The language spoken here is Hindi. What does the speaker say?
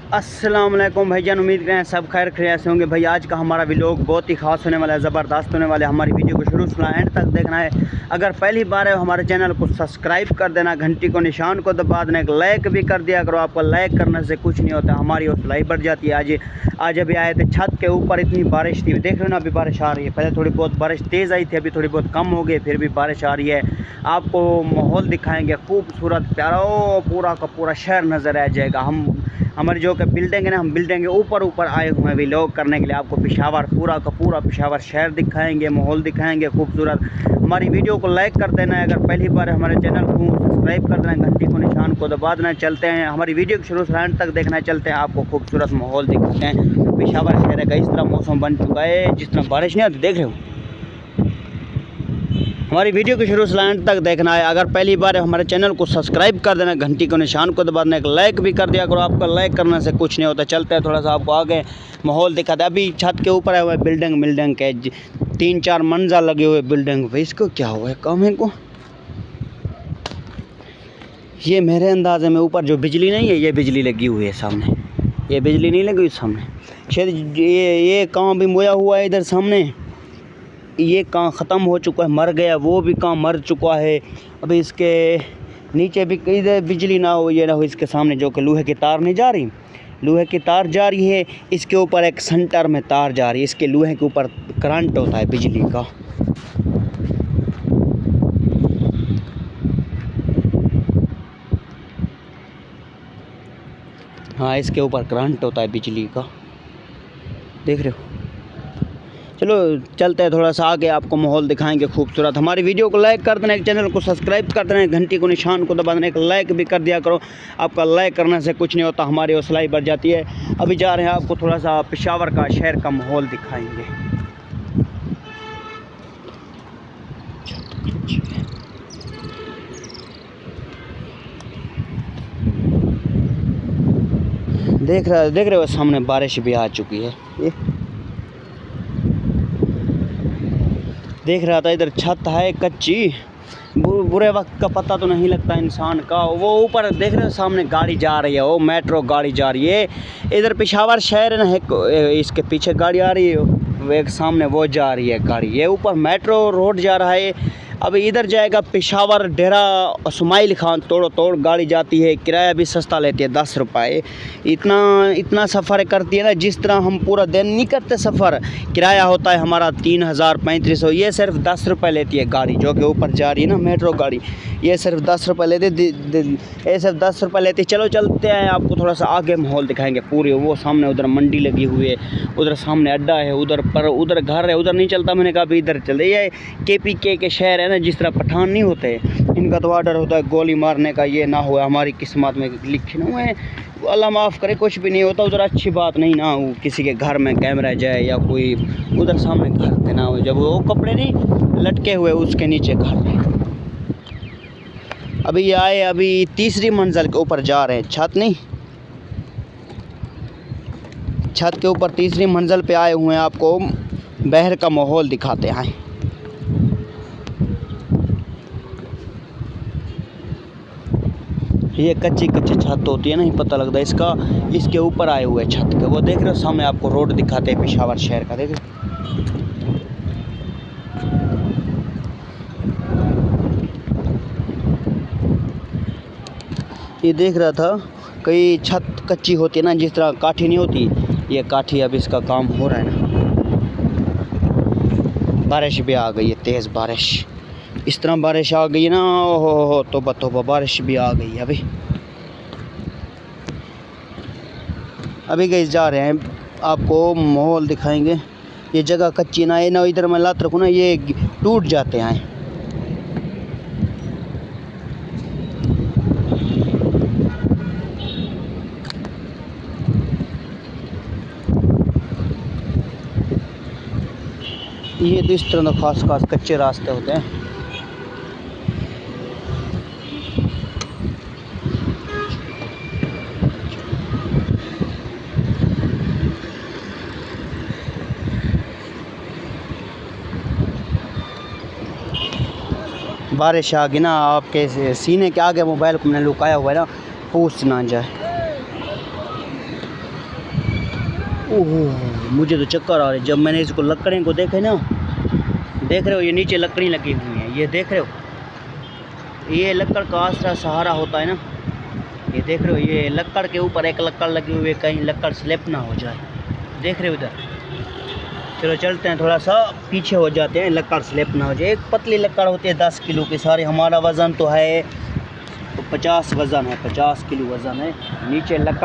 अस्सलाम वालेकुम भाईजान, उम्मीद करें सब खैर खैरियत से होंगे। भाई आज का हमारा व्लॉग बहुत ही खास होने वाला है, ज़बरदस्त होने वाला है। हमारी वीडियो को शुरू से एंड तक देखना है। अगर पहली बार है हमारे चैनल को सब्सक्राइब कर देना, घंटी को निशान को दबा देना, एक लाइक भी कर दिया करो। आपको लाइक करने से कुछ नहीं होता, हमारी हौसला बढ़ जाती है। आज अभी आए थे छत के ऊपर, इतनी बारिश थी, देख रहे हो ना, अभी बारिश आ रही है। पहले थोड़ी बहुत बारिश तेज़ आई थी, अभी थोड़ी बहुत कम हो गई, फिर भी बारिश आ रही है। आपको माहौल दिखाएंगे खूबसूरत प्यारा, पूरा का पूरा शहर नज़र आ जाएगा। हमारी जो कि बिल्डिंग है ना, हम बिल्डिंग के ऊपर आए हुए हैं व्लॉग करने के लिए। आपको पेशावर पूरा का पूरा पेशावर शहर दिखाएंगे, माहौल दिखाएंगे खूबसूरत। हमारी वीडियो को लाइक कर देना है, अगर पहली बार हमारे चैनल को सब्सक्राइब कर देना, घंटी को निशान को दबा देना। चलते हैं हमारी वीडियो को शुरू से एंड तक देखना। चलते हैं, आपको खूबसूरत माहौल दिखाते हैं। पेशावर शहर का इस तरह मौसम बन चुका है, जिस तरह बारिश नहीं आती, देख रहे हो। हमारी वीडियो को शुरू से एंड तक देखना है। अगर पहली बार हमारे चैनल को सब्सक्राइब कर देना, घंटी को निशान को दबा देना, एक लाइक भी कर दिया करो। आपका लाइक करने से कुछ नहीं होता। चलते हैं, थोड़ा सा आपको आगे माहौल दिखाते हैं। अभी छत के ऊपर आए हुए बिल्डिंग के 3-4 मंजिल लगे हुए बिल्डिंग। भाई इसको क्या हुआ है, काम है को ये मेरे अंदाजे में ऊपर जो बिजली नहीं है, ये बिजली लगी हुई है सामने। ये बिजली नहीं लगी हुई सामने, शायद ये काम भी मोया हुआ है इधर सामने। ये काम ख़त्म हो चुका है, मर गया, वो भी काम मर चुका है। अभी इसके नीचे भी इधर बिजली ना हो, ये ना हो। इसके सामने जो कि लोहे की तार नहीं जा रही, लोहे की तार जा रही है। इसके ऊपर एक सेंटर में तार जा रही है, इसके लोहे के ऊपर करंट होता है बिजली का। हाँ, इसके ऊपर करंट होता है बिजली का, देख रहे हो। चलो चलते हैं, थोड़ा सा आगे आपको माहौल दिखाएंगे खूबसूरत। हमारी वीडियो को लाइक कर देना, एक चैनल को सब्सक्राइब कर देना, घंटी को निशान को दबा देना, एक लाइक भी कर दिया करो। आपका लाइक करने से कुछ नहीं होता, हमारी हौसला बढ़ जाती है। अभी जा रहे हैं, आपको थोड़ा सा पेशावर का शहर का माहौल दिखाएंगे। देख रहे हो सामने बारिश भी आ चुकी है। ये देख रहा था, इधर छत है कच्ची, बुरे वक्त का पता तो नहीं लगता इंसान का। वो ऊपर देख रहे हो सामने गाड़ी जा रही है, वो मेट्रो गाड़ी जा रही है। इधर पेशावर शहर है ना, इसके पीछे गाड़ी आ रही है, वो एक सामने वो जा रही है गाड़ी। ये ऊपर मेट्रो रोड जा रहा है। अब इधर जाएगा पेशावर डेरा इस्माइल खान, तोड़ गाड़ी जाती है। किराया भी सस्ता लेती है, 10 रुपये। इतना सफ़र करती है ना, जिस तरह हम पूरा दिन नहीं करते सफ़र। किराया होता है हमारा 3000-3500, ये सिर्फ 10 रुपये लेती है गाड़ी जो कि ऊपर जा रही है ना, मेट्रो गाड़ी। ये सिर्फ 10 रुपये लेती, ये सिर्फ 10 रुपये लेती। चलो चलते हैं, आपको थोड़ा सा आगे माहौल दिखाएंगे पूरी। वो सामने उधर मंडी लगी हुई है, उधर सामने अड्डा है, उधर घर है, उधर नहीं चलता। मैंने कहा अभी इधर चले। ये KPK के शहर है ना, जिस तरह पठान नहीं होते, इनका तो ऑर्डर होता है गोली मारने का। ये ना हुआ, हमारी किस्मत में लिखे हुए हैं, अल्लाह माफ़ करे, कुछ भी नहीं होता उधर। अच्छी बात नहीं ना हो किसी के घर में कैमरा जाए, या कोई उधर सामने घर देना हो, जब वो कपड़े नहीं लटके हुए उसके नीचे घर। अभी आए, अभी तीसरी मंजिल के ऊपर जा रहे हैं, छत नहीं, छत के ऊपर तीसरी मंजिल पे आए हुए हैं। आपको बाहर का माहौल दिखाते हैं। ये कच्ची छत होती है, नहीं पता लगता इसका। इसके ऊपर आए हुए छत के, वो देख रहे हो सामने आपको रोड दिखाते हैं पेशावर शहर का, देख रहे हो। ये देख रहा था, कई छत कच्ची होती है ना, जिस तरह काठी नहीं होती, ये काठी। अब इसका काम हो रहा है ना। बारिश भी आ गई है, तेज़ बारिश। इस तरह बारिश आ गई ना, ओहो तोबा बारिश भी आ गई। अभी गए जा रहे हैं, आपको माहौल दिखाएंगे। ये जगह कच्ची ना है ना, इधर मैं लात रखूँ ना, ये टूट जाते हैं। ये तो इस तरह खास कच्चे रास्ते होते हैं। बारिश आ गई ना, आपके सीने के आगे मोबाइल को मैंने लुकाया हुआ है ना, पूछ ना जाए। ओह, मुझे तो चक्कर आ रहे जब मैंने इसको लकड़े को देखे ना। देख रहे हो ये नीचे लकड़ी लगी हुई है, ये देख रहे हो, ये लकड़ का आसरा सहारा होता है ना। ये देख रहे हो ये लकड़ के ऊपर एक लकड़ लगी हुई है, कहीं लकड़ स्लिप ना हो जाए। देख रहे हो इधर। चलो चलते हैं, थोड़ा सा पीछे हो जाते हैं, लकड़ स्लिप ना हो जाए। एक पतली लकड़ होती है 10 किलो की सारी। हमारा वज़न तो है 50 वज़न है, 50 किलो वज़न है। नीचे लकड़